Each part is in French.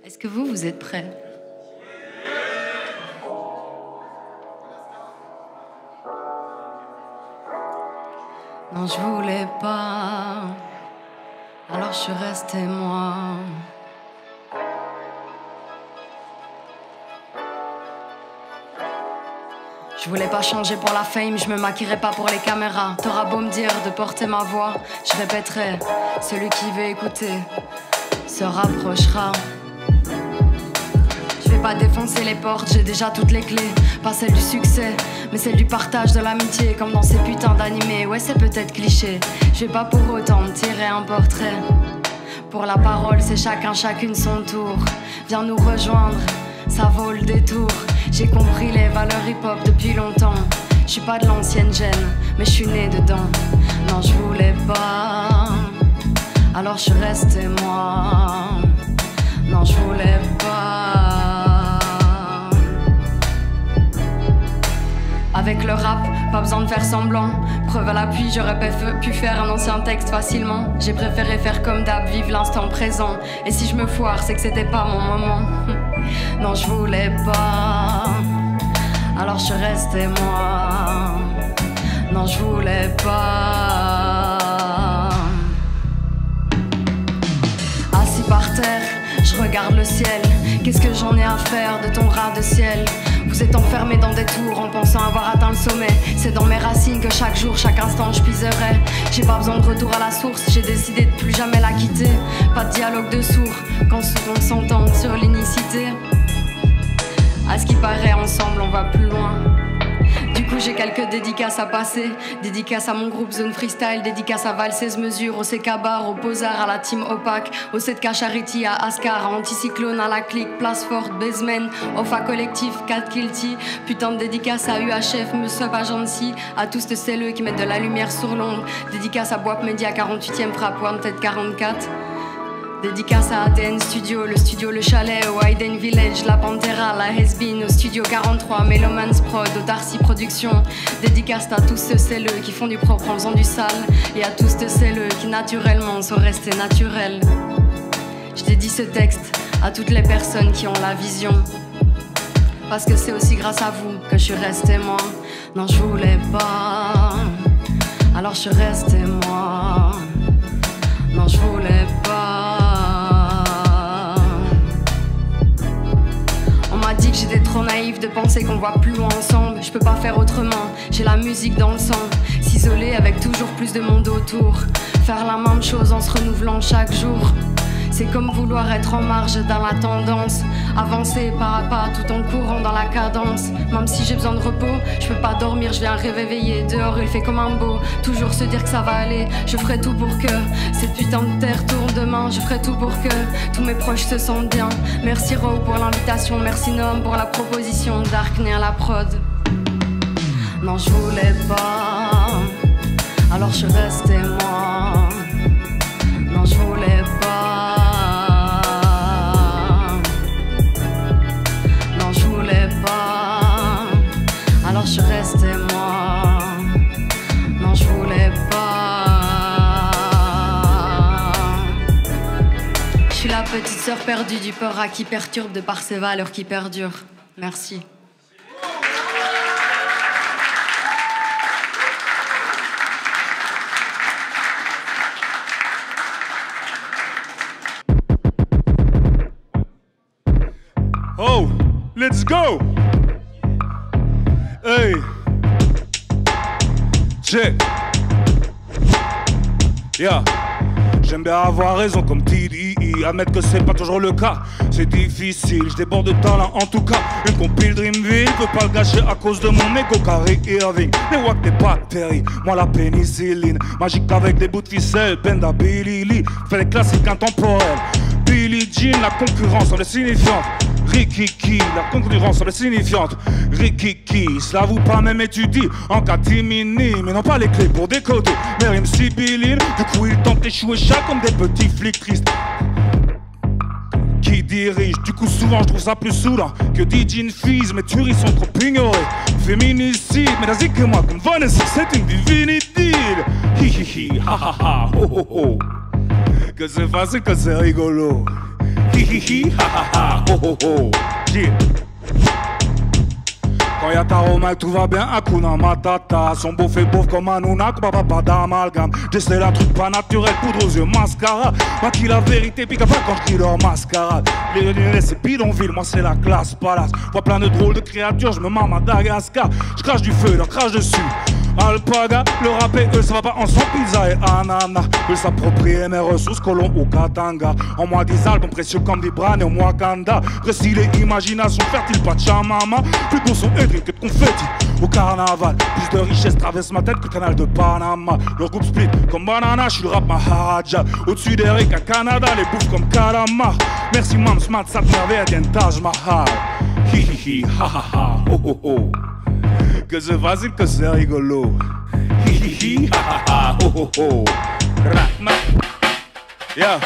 Est-ce que vous êtes prêts? Non, je voulais pas, alors je suis restée moi. Je voulais pas changer pour la fame, je me maquillerai pas pour les caméras. T'auras beau me dire de porter ma voix, je répéterai, celui qui veut écouter se rapprochera. Je vais pas défoncer les portes, j'ai déjà toutes les clés. Pas celle du succès, mais celle du partage de l'amitié. Comme dans ces putains d'animés, ouais c'est peut-être cliché. Je vais pas pour autant me tirer un portrait. Pour la parole c'est chacun, chacune son tour. Viens nous rejoindre, ça vaut le détour. J'ai compris les valeurs hip-hop depuis longtemps. Je suis pas de l'ancienne gêne, mais je suis née dedans. Non je voulais pas, alors je suis restée moi. Non je voulais pas. Avec le rap, pas besoin de faire semblant. Preuve à l'appui, j'aurais pu faire un ancien texte facilement. J'ai préféré faire comme d'hab, vivre l'instant présent. Et si je me foire, c'est que c'était pas mon moment. Non je voulais pas, alors je suis restée moi. Non je voulais pas. Assis par terre, je regarde le ciel. Qu'est-ce que j'en ai à faire de ton ras de ciel? Vous êtes enfermés dans des tours en pensant avoir atteint le sommet. C'est dans mes racines que chaque jour, chaque instant je puiserai. J'ai pas besoin de retour à la source, j'ai décidé de plus jamais la quitter. Pas de dialogue de sourds quand on s'entend sur l'unicité. À ce qui paraît, ensemble on va plus loin. Du coup j'ai quelques dédicaces à passer. Dédicace à mon groupe Zone Freestyle. Dédicace à Val 16 mesures, au CK Bar, au Posard, à la team Opaque, au 7K Charity, à Ascar, à Anticyclone, à la clique, Place Forte, Basement, Ofa Collectif, 4 Kilty. Putain de dédicace à UHF, Monsieur Agency, à tous ces celleux qui mettent de la lumière sur l'ombre. Dédicace à Boap Media, 48e frappe, Wanted 44. Dédicace à ADN Studio, le studio Le Chalet, au Hayden Village, la Pantera, la Has-Been, au studio 43, Melomans Prod, au Darcy Productions. Dédicace à tous ceux celleux qui font du propre en faisant du sale. Et à tous ceux celleux qui naturellement sont restés naturels. Je dédie ce texte à toutes les personnes qui ont la vision. Parce que c'est aussi grâce à vous que je suis restée moi. Non je voulais pas, alors je suis restée moi. Non je voulais pas. On m'a dit que j'étais trop naïve de penser qu'on voit plus loin ensemble. Je peux pas faire autrement, j'ai la musique dans le sang. S'isoler avec toujours plus de monde autour. Faire la même chose en se renouvelant chaque jour. C'est comme vouloir être en marge dans la tendance. Avancer pas à pas tout en courant dans la cadence. Même si j'ai besoin de repos, je peux pas dormir, je viens réveiller. Dehors il fait comme un beau, toujours se dire que ça va aller. Je ferai tout pour que cette putain de terre tourne demain. Je ferai tout pour que tous mes proches se sentent bien. Merci Ro pour l'invitation, merci Nom pour la proposition. Darkney à la prod. Non je voulais pas, alors je suis restée moi. Non je voulais pas. Alors je suis restée moi. Non je voulais pas. Je suis la petite sœur perdue du peur à qui perturbe de par ses valeurs qui perdurent. Merci. Oh, let's go! Hey! Check! Yeah! J'aime bien avoir raison comme TDI. Admettre que c'est pas toujours le cas, c'est difficile. Je déborde de talent en tout cas. Une compile Dreamville, peux pas le gâcher à cause de mon ego carré Irving. Mais wack des bactéries, moi la pénicilline. Magique avec des bouts de ficelle, Benda Billy Lee. Fait les classiques intemporels. Billie Jean, la concurrence en est signifiante. Rikiki, la concurrence semble signifiante. Rikiki, cela vous pas même étudié en catimini, mais non pas les clés pour décoder. Mais rime sibylline, du coup ils tentent d'échouer chaque comme des petits flics tristes qui dirigent. Du coup souvent je trouve ça plus saoulant que DJ Fizz. Mes tueries sont trop ignorées. Féminicide, mais vas-y que moi comme Vanessa, c'est une divinité. Hi hi hi, ha ha ha, ho ho ho. Que c'est facile, que c'est rigolo. Hi hi hi, ha ha ha, ho ho ho. Yeah. Quand y'a ta Roma, tout va bien, Hakuna Matata. Son beau fait beauf comme un ounak, papa pas d'amalgame. J'essaie la truc pas naturel, poudre aux yeux, mascara. Maquille la vérité, pique pas quand je dis leur mascarade. Les c'est bidonville, moi c'est la classe palace. Vois plein de drôles de créatures, je me mets à Madagascar. Je crache du feu, leur crache dessus. Alpaga, le rap et eux ça va pas ensemble, pizza et ananas. Veulent s'approprier mes ressources, colons ou Katanga. En moi des albums précieux comme des branes et au Wakanda. Récilé, imagination fertile, pas de chamama. Plus de son aigri que de confetti au carnaval. Plus de richesse traverse ma tête que le canal de Panama. Leur groupe split comme banana, je suis le rap Maharaja. Au-dessus d'Eric à Canada, les bouffes comme calamar. Merci Mams, Mat, ça te merveille, Eden Taj Mahal. Hi hi hi, ha ha ha, ho ho ho. Que c'est facile, que c'est rigolo. Hi hi hi, ha ha ha, ho ho ho. Yeah.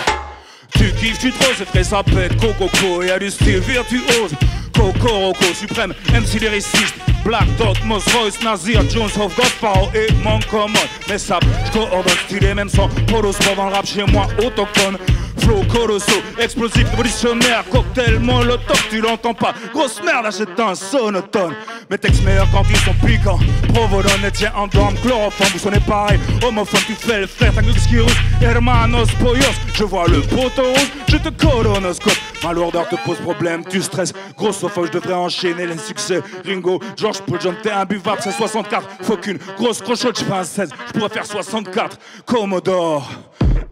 Tu kiffes, tu trop, c'est très ça pète. Coco, y'a du style virtuose. Cocoroco, suprême, MC lyriciste. Black Dot, Moss Royce, Nazir, Jones, Hoff, Godsparo et mon commode. Mais ça, j'coordonne stylé même sans polo sport dans le rap chez moi, autochtone. Flow colossaux, explosif, révolutionnaire, cocktail, molotov, tu l'entends pas. Grosse merde, achète un sonotone. Mes textes meilleurs quand ils sont piquants. Provolone, et tiens en dorme, chloroforme, vous sonnez pareil. Homophone, tu fais le frère, t'as ski rouge. Hermanos, Poyos, je vois le poteau rouge, je te colonoscope. Ma lourdeur te pose problème, tu stresses. Grossophobe, je devrais enchaîner les succès. Ringo, George Paul, John, t'es imbuvable, c'est 64. Faut qu'une grosse crochotte, j'suis pas un 16, je pourrais faire 64. Commodore.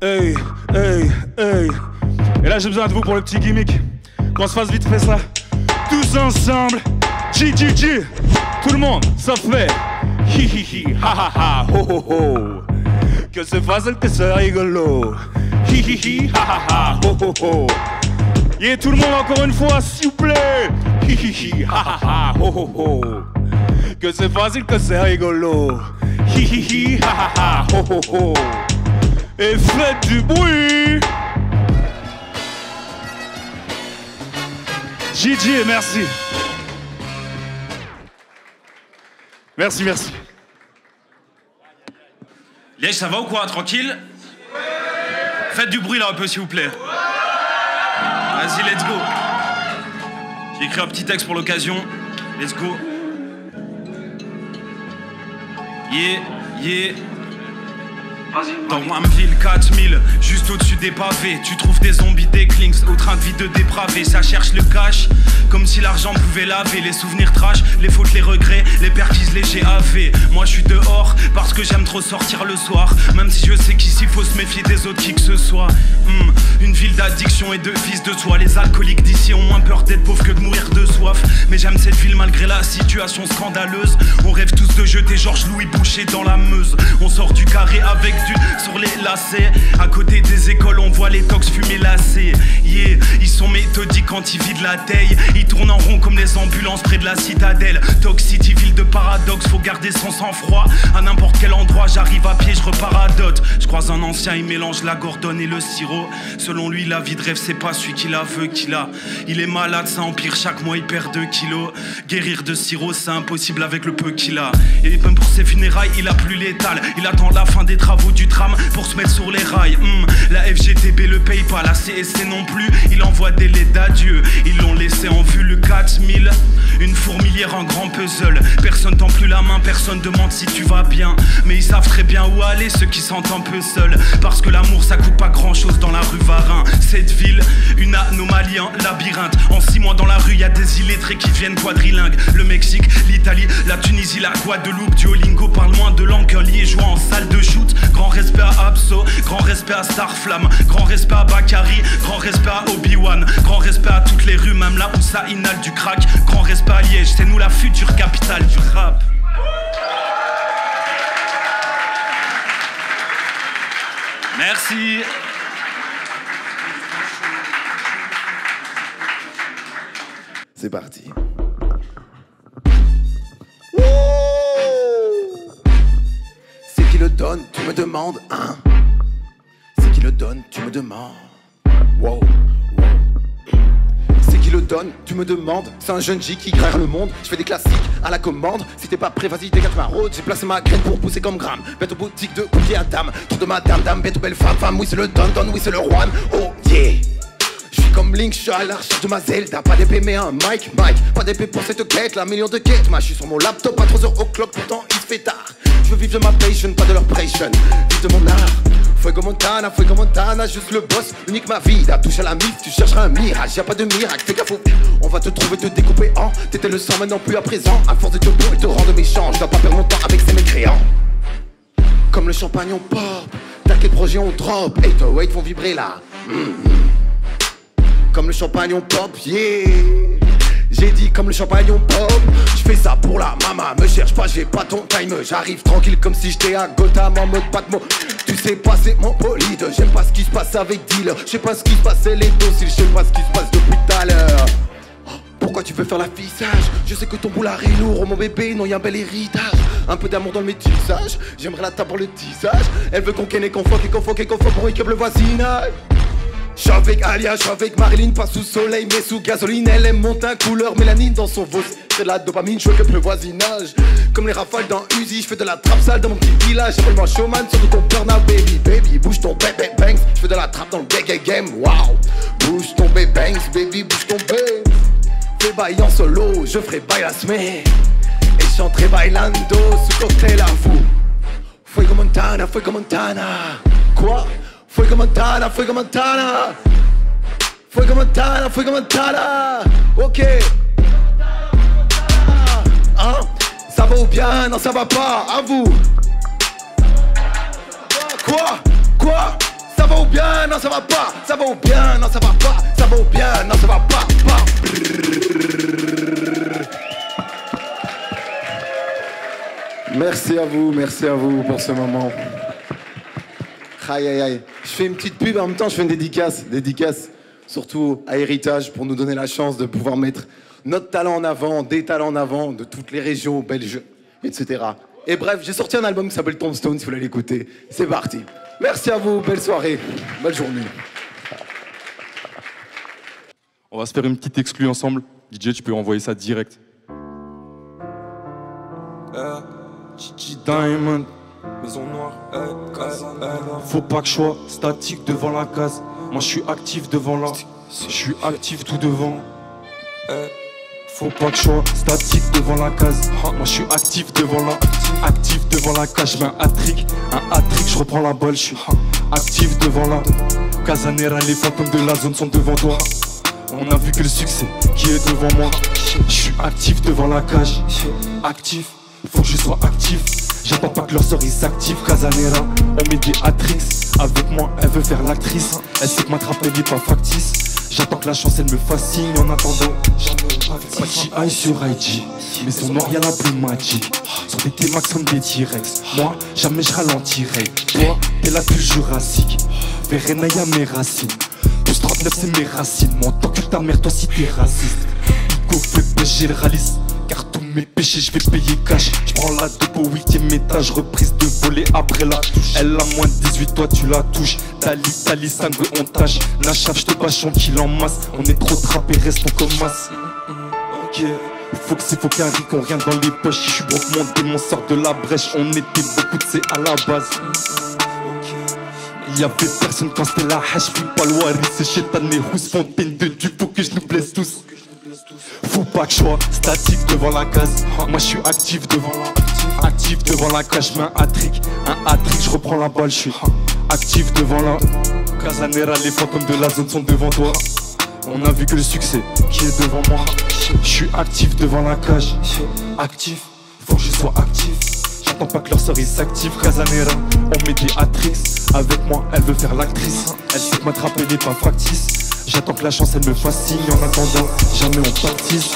Hey, hey, hey. Et là j'ai besoin de vous pour le petit gimmick. Qu'on se fasse vite fait ça. Tous ensemble. G. Tout le monde, ça fait. Hi hi hi, ha ha ha, ho ho ho. Que c'est facile, que c'est rigolo. Hi hi hi, ha ha ha, ho ho ho. Et tout le monde encore une fois, s'il vous plaît. Hi hi hi, ha ha ha, ho ho ho. Que c'est facile, que c'est rigolo. Hi hi hi, ha ha ha, ho ho ho. Et faites du bruit. Gigi, merci. Merci. Liège, ça va ou quoi? Tranquille? Faites du bruit là un peu s'il vous plaît. Vas-y, let's go. J'ai écrit un petit texte pour l'occasion. Let's go. Yeah. Dans Wamville 4000, juste au-dessus des pavés. Tu trouves des zombies, des clinks, au train de vie de dépravés. Ça cherche le cash, comme si l'argent pouvait laver les souvenirs trash, les fautes, les regrets, les perquises, les GAV. Moi je suis dehors, parce que j'aime trop sortir le soir. Même si je sais qu'ici faut se méfier des autres qui que ce soit. Une ville d'addiction et de vice de soi. Les alcooliques d'ici ont moins peur d'être pauvres que de mourir de soif. Mais j'aime cette ville malgré la situation scandaleuse. On rêve tous de jeter Georges Louis Boucher dans la Meuse. On sort du carré avec sur les lacets. À côté des écoles on voit les tox fumer lacés. Yeah, ils sont méthodiques quand ils vident la taille. Ils tournent en rond comme les ambulances près de la citadelle. Tox City, ville de paradoxe, faut garder son sang-froid. À n'importe quel endroit j'arrive à pied, je repars à dot. Je croise un ancien, il mélange la gordonne et le sirop. Selon lui la vie de rêve c'est pas celui qui la veut qu'il a. Il est malade, ça empire, chaque mois il perd 2 kilos. Guérir de sirop c'est impossible avec le peu qu'il a. Et même pour ses funérailles il a plus létal. Il attend la fin des travaux du tram pour se mettre sur les rails. La FGTB le paye pas, la CSC non plus. Il envoie des lettres d'adieu, ils l'ont laissé en vue le 4000. Une fourmilière, un grand puzzle. Personne tend plus la main, personne demande si tu vas bien. Mais ils savent très bien où aller, ceux qui sentent un peu seuls. Parce que l'amour ça coûte pas grand chose dans la rue Varin. Cette ville, une anomalie, un labyrinthe. En 6 mois dans la rue, y a des illettrés qui viennent quadrilingues. Le Mexique, l'Italie, la Tunisie, la Guadeloupe. Duolingo parle moins de langue qu'un liégeois en salle de shoot. Grand respect à Abso, grand respect à Starflamme, grand respect à Bakary, grand respect à Obi-Wan, grand respect à toutes les rues, même là où ça inhale du crack. Grand respect à Liège, c'est nous la future capitale du rap. Merci. C'est parti. C'est qui le donne, tu me demandes, hein? C'est qui le donne, tu me demandes. Wow. C'est qui le donne, tu me demandes. C'est un jeune J qui graire le monde. Je fais des classiques à la commande. Si t'es pas prêt, vas-y, dégage ma route. J'ai placé ma graine pour pousser comme gramme. Bête aux boutiques de bouquet à dame. Tour de madame, dame, bête aux belles femmes, femme. Oui, c'est le don, oui, c'est le roi. Oh yeah. Je comme Link, je suis à la recherche de ma Zelda. Pas d'épée mais un Mike. Pas d'épée pour cette quête, la million de quêtes. Je suis sur mon laptop à 3h au clock, pourtant il se fait tard. Je veux vivre de ma passion, pas de leur pression. Vivre de mon art. Fuego Montana, juste le boss, unique ma vie. T'as touché à la mif, tu chercheras un mirage. Y'a pas de miracle, fais gaffe. On va te trouver, te découper en. T'étais le sang, maintenant plus à présent. À force de te beau et te rendre méchant, je dois pas perdre mon temps avec ces mécréants. Comme le champagne on pop, t'inquiète projet on drop. 808 vont vibrer là. Comme le champagne on pop, yeah. J'ai dit comme le champagne on pop. Je fais ça pour la mama, me cherche pas, j'ai pas ton time. J'arrive tranquille comme si j'étais à Gotham en mode pas de mots. Tu sais pas c'est mon bolide, j'aime pas ce qui se passe avec dealer. Je sais pas ce qui se passe, c'est les dociles, je sais pas ce qui se passe depuis tout à l'heure. Pourquoi tu veux faire l'affichage? Je sais que ton boulard est lourd, oh mon bébé, non y'a un bel héritage. Un peu d'amour dans le métissage, j'aimerais la tape pour le tissage. Elle veut qu'on ken et qu'on fuck pour équipe le voisinage. J'suis avec Alia, j'suis avec Marilyn, pas sous soleil mais sous gasoline. Elle aime mon teint couleur mélanine dans son veau. C'est de la dopamine, j'weux que le voisinage. Comme les rafales dans Uzi, j'fais de la trappe sale dans mon petit village. J'appelle-moi showman, sur ton burn-out baby. Bouge ton bébé bangs, j'fais de la trappe dans le gay game, wow. Bouge ton bébé bangs, baby, bouge ton bébé. Fais bail en solo, je ferai bail la semaine. Et chanterai bailando sous cocktail à vous. Fuego Montana. Quoi? Fuego Montana. Ok. Hein? Ça va ou bien? Non, ça va pas. À vous. Quoi? Ça va ou bien? Non, ça va pas. Ça va ou bien? Non, ça va pas. Ça va ou bien? Non, ça va pas. Merci à vous pour ce moment. Aïe. Je fais une petite pub, en même temps je fais une dédicace surtout à Héritage pour nous donner la chance de pouvoir mettre notre talent en avant, des talents en avant de toutes les régions belges, etc. Et bref, j'ai sorti un album qui s'appelle Tombstone, si vous voulez l'écouter. C'est parti. Merci à vous, belle soirée, belle journée. On va se faire une petite exclue ensemble. DJ, tu peux envoyer ça direct. Gigi Diamond, maison noire, faut pas que je sois statique devant la case. Moi je suis actif devant la, je suis actif tout devant. Faut pas que je sois statique devant la case. Moi je suis actif devant la case. Je mets un hat-trick, je reprends la balle. Je suis actif devant la Casanera, les fantômes de la zone sont devant toi. On a vu que le succès qui est devant moi. Je suis actif devant la cage. Actif, faut que je sois actif. J'attends pas que leur story s'active. Casanera, on met des hat-tricks. Avec moi, elle veut faire l'actrice. Elle sait que m'attraper n'est pas factice. J'attends que la chance elle me fascine. En attendant, Machi aille sur IG. Mais son noir y'a la plus magique. Sur des T-Max comme des T-Rex. Moi, jamais je ralentirai. Toi, t'es la plus jurassique. Verena y'a mes racines. Plus 39 c'est mes racines. Moi, tant que ta mère, toi si t'es raciste. Ico fait pécher le ralice. Car tous mes péchés je vais payer cash. J'prends la dope au 8ème étage. Reprise de voler après la touche. Elle a moins de 18, toi tu la touches. Tali, sangue on tâche. Nachaf, j'te bâche en kill en masse. On est trop trappés, restons comme masse. Ok, faut qu'un ric, on rien dans les poches. Si je suis broke, mon démon sort de la brèche. On était beaucoup de C à la base. Y'avait personne quand c'était la hache. Puis pas le wari, c'est chétan et rousse. Fontaine de Dieu, faut que je nous blesse tous. Faut pas que je sois statique devant la case. Moi je suis actif devant la cage. Je mets un hat-trick, je reprends la balle. Je suis actif devant la Casanera, les fantômes de la zone sont devant toi. On a vu que le succès qui est devant moi. Je suis actif devant la cage. Actif, faut que je sois actif. J'attends pas que leur story s'active. Casanera, on met des hat-tricks. Avec moi, elle veut faire l'actrice. Elle sait que m'attraper n'est pas factice. J'attends que la chance elle me fascine. En attendant, jamais on partise.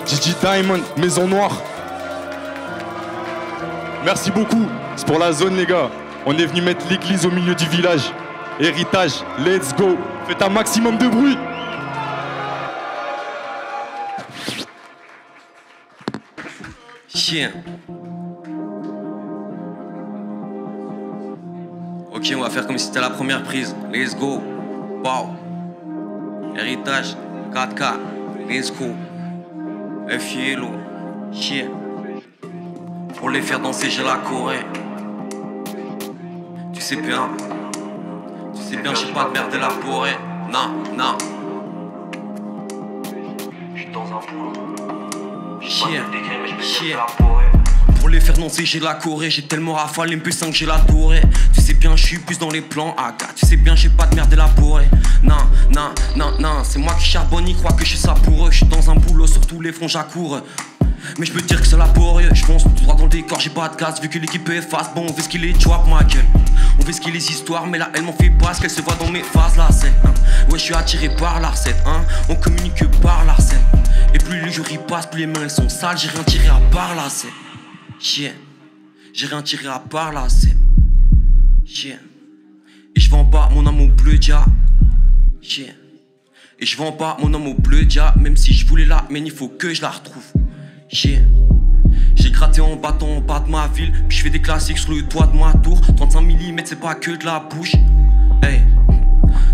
Gigi Diamond, maison noire. Merci beaucoup, c'est pour la zone les gars. On est venu mettre l'église au milieu du village. Héritage, let's go. Faites un maximum de bruit. Chien. Ok, on va faire comme si c'était la première prise. Let's go. Wow. Héritage, 4K. Let's go. Fielo. Chien. Pour les faire danser, j'ai la Corée. Tu sais bien, j'ai pas de merde de la forêt. non. J'suis dans un boulot. Chier. Chier. Pour les faire danser j'ai la Corée. J'ai tellement rafalé MP5 que j'ai la tourée. Tu sais bien je suis plus dans les plans AK. Tu sais bien j'ai pas de merde élaborée. Non, c'est moi qui charbonne, ils croient que je suis ça pour eux. Je suis dans un boulot, sur tous les fronts j'accours. Mais je peux dire que c'est laborieux, je pense tout droit dans le décor, j'ai pas de gaz. Vu que l'équipe est face, bon on veut ce qu'il est drop ma gueule. On veut ce qu'il les histoires, mais là elle m'en fait pas. Ce qu'elle se voit dans mes phases là c'est ouais je suis attiré par la recette on communique que par la recette. Et plus les jours y passent, plus les mains elles sont sales. J'ai rien tiré à part la scène. Chien, j'ai rien tiré à part la scène. Chien. Et je vends pas mon amour bleu dia. Chien. Et je vends pas mon amour bleu dia. Même si je voulais la mienne, il faut que je la retrouve. Chien. J'ai gratté en bâton en bas de ma ville. Puis je fais des classiques sur le toit de ma tour. 35 mm c'est pas que de la bouche. Hey.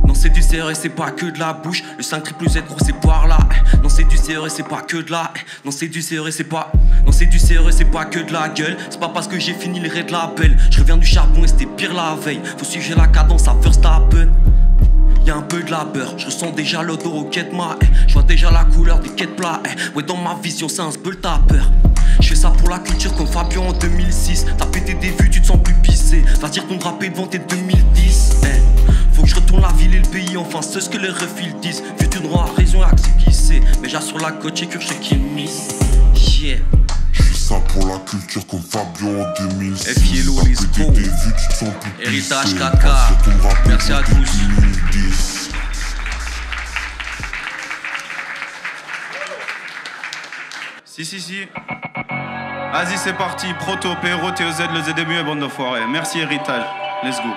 Non c'est du CRS c'est pas que de la bouche. Le 5 triple Z gros c'est par là. Non c'est du CRS c'est pas que de la. Non c'est du CRS c'est pas. Non c'est du CRS c'est pas que de la gueule. C'est pas parce que j'ai fini les raids de la belle. Je reviens du charbon et c'était pire la veille. Faut suivre la cadence à first happen. Y'a un peu de labeur, je ressens déjà l'odeur au quête ma je vois déjà la couleur des quêtes plats ouais dans ma vision c'est un sbeul tapeur. Je fais ça pour la culture comme Fabio en 2006. T'as pété des vues, tu te sens plus pissé. Va dire ton drapé devant tes 2010 Faut que je retourne la ville et le pays. Enfin c'est ce que les refils disent. Futur droit, raison à qui c'est. Mais j'assure la côte, j'ai cure chez qui miss. Yeah. J'fais ça pour la culture comme Fabio en 2006. Fielo, les go. Héritage 4K. Merci à tous. Si. Vas-y, c'est parti. Proto, PRO, TOZ, le ZDMU et bande d'enfoirés. Merci, Héritage. Let's go.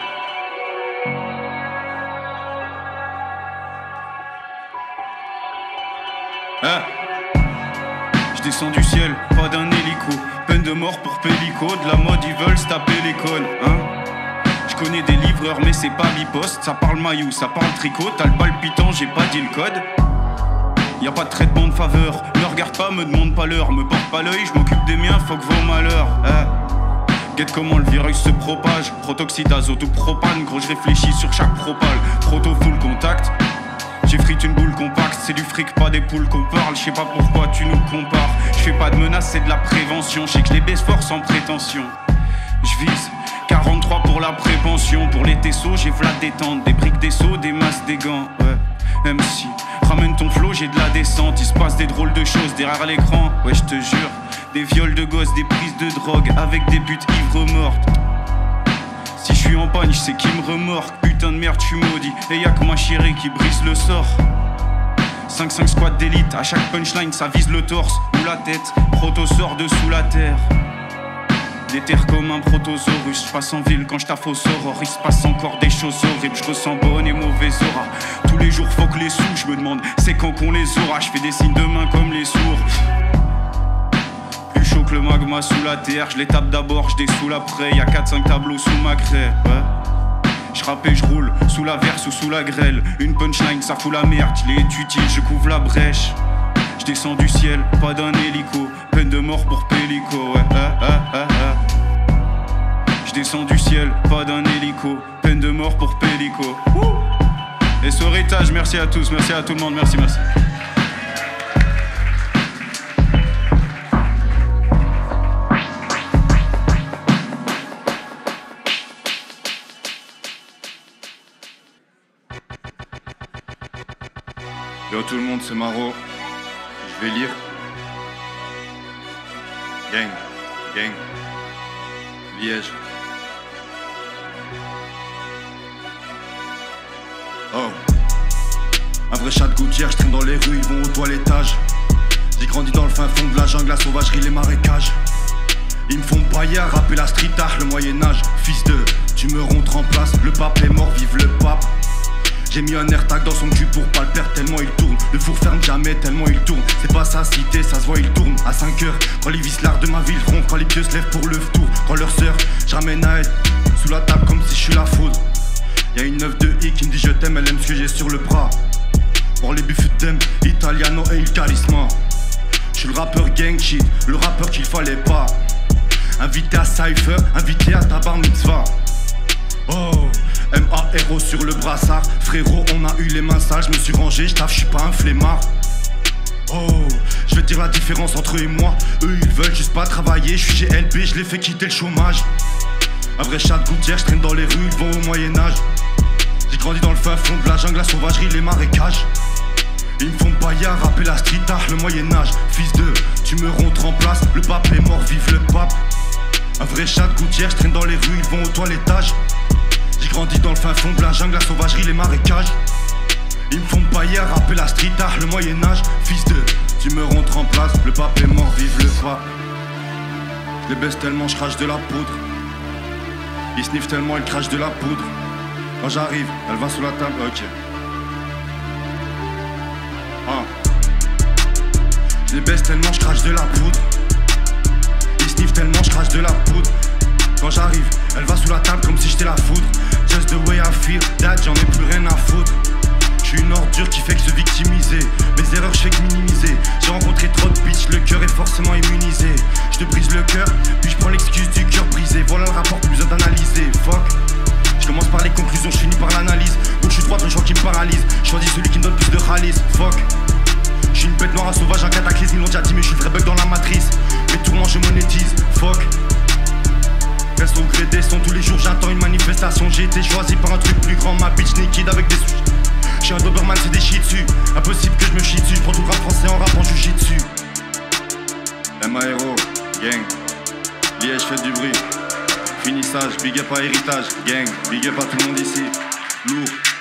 Je descends du ciel, pas d'un hélico. Peine de mort pour Pélico. De la mode, ils veulent se taper l'école, hein. Je connais des livreurs, mais c'est pas biposte. Ça parle maillot, ça parle tricot. T'as le palpitant, j'ai pas dit le code. Y'a pas de traitement de faveur. Ne regarde pas, me demande pas l'heure. Me porte pas l'œil, je m'occupe des miens, fuck vos malheurs. Guette comment le virus se propage. Protoxydase, autopropane. Gros, je réfléchis sur chaque propale. Proto full contact. J'ai frite une boule compacte. C'est du fric, pas des poules qu'on parle. Je sais pas pourquoi tu nous compares. Je fais pas de menace, c'est de la prévention. Je sais que je les baisse fort sans prétention. Je vise 43 pour la prévention. Pour les tessos, j'ai v'là détente. Des briques, des seaux, des masses, des gants. Ouais, MC. Ramène ton flow, j'ai de la descente. Il se passe des drôles de choses derrière l'écran. Ouais, je te jure. Des viols de gosses, des prises de drogue. Avec des buts ivres mortes. Si je suis en panne, je sais qui me remorque. Putain de merde, je suis maudit. Et y'a que ma chérie qui brise le sort. 5-5 squad d'élite. À chaque punchline, ça vise le torse ou la tête. Proto sort de sous la terre. Déterre comme un protosaurus. Je passe en ville quand je taffe au Soror. Il se passe encore des choses horribles. Je ressens bonne et mauvaise aura. Tous les jours faut que les sous. Je me demande c'est quand qu'on les aura. Je fais des signes de main comme les sourds. Plus chaud que le magma sous la terre. Je les tape d'abord, je dessoule après. Y'a 4-5 tableaux sous ma craie. Ouais. Je rappe et je roule sous la verse ou sous la grêle. Une punchline ça fout la merde. Je l'ai utile, je couvre la brèche. Je descends du ciel, pas d'un hélico. Peine de mort pour Pélico, ouais. Je descends du ciel, pas d'un hélico. Peine de mort pour Pélico. Et sur héritage, merci à tous, merci à tout le monde, merci. Yo tout le monde, c'est Maro. Je vais lire. Gang. Liège. Oh. Un vrai chat de gouttière, je traîne dans les rues, ils vont au toilettage. J'ai grandi dans le fin fond de la jungle, la sauvagerie, les marécages. Ils me font bailler à rapper la street art, le Moyen-Âge. Fils de, tu me rentres en place, le pape est mort, vive le pape. J'ai mis un AirTag dans son cul pour pas le perdre tellement il tourne. Le four ferme jamais tellement il tourne. C'est pas sa cité, ça se voit il tourne. À 5 heures, quand les vislards de ma ville rompent. Quand les pieux se lèvent pour le tour. Quand leur sœur, j'ramène à elle sous la table comme si je suis la foudre. Y'a une 9 de I qui me dit je t'aime, elle aime ce que j'ai sur le bras. Pour les buffets d'em, Italiano et il charisma. Je suis le rappeur gang shit, le rappeur qu'il fallait pas. Invité à Cypher, invité à ta bar mitzvah. Oh, M-A-R-O sur le brassard. Frérot, on a eu les mains sales, je me suis rangé, je suis pas un flemmard. Oh, je vais te dire la différence entre eux et moi. Eux ils veulent juste pas travailler, je suis GLB, je les fais quitter le chômage. Un vrai chat de gouttière, je traîne dans les rues, ils vont au Moyen-Âge. J'ai grandi dans le fin fond de la jungle, la sauvagerie, les marécages. Ils me font bailler à rapper la street art, le Moyen-Âge. Fils de, tu me rentres en place, le pape est mort, vive le pape. Un vrai chat de gouttière, je traîne dans les rues, ils vont au toilettage. J'ai grandi dans le fin fond de la jungle, la sauvagerie, les marécages. Ils me font bailler à rapper la street art, le Moyen-Âge. Fils de, tu me rentres en place, le pape est mort, vive le pape. Je les baisse tellement, je crache de la poudre. Ils sniffent tellement, ils crachent de la poudre. Quand j'arrive, elle va sous la table, ok. Je les baisse tellement, je crache de la poudre. Ils sniffent tellement, je crache de la poudre. Quand j'arrive, elle va sous la table comme si j'étais la foudre. Just the way I feel, that j'en ai plus rien à foutre. J'suis une ordure qui fait que se victimiser. Mes erreurs, j'fais que minimiser. J'ai rencontré trop de bitches, le cœur est forcément immunisé. J'te brise le cœur, puis j'prends l'excuse du cœur brisé. Voilà le rapport, plus besoin d'analyser. Fuck. Je commence par les conclusions, je finis par l'analyse. Donc je suis droit, un choix qui me paralyse. Je choisis celui qui me donne plus de ralice. Fuck. Je suis une bête noire à sauvage, un cataclysme, ils l'ont déjà dit, mais je suis le vrai bug dans la matrice. Mes tourments, je monétise. Fuck. Reste au gré des sons, tous les jours j'attends une manifestation. J'ai été choisi par un truc plus grand, ma bitch naked avec des sushis. Je suis un Doberman, c'est des shit dessus. Impossible que je me chie dessus, je prends tout le rap français en rap en jujitsu. M.A.R.O, gang. Liège fait du bruit. Finissage, big up à héritage, gang. Big up à tout le monde ici. Lourd.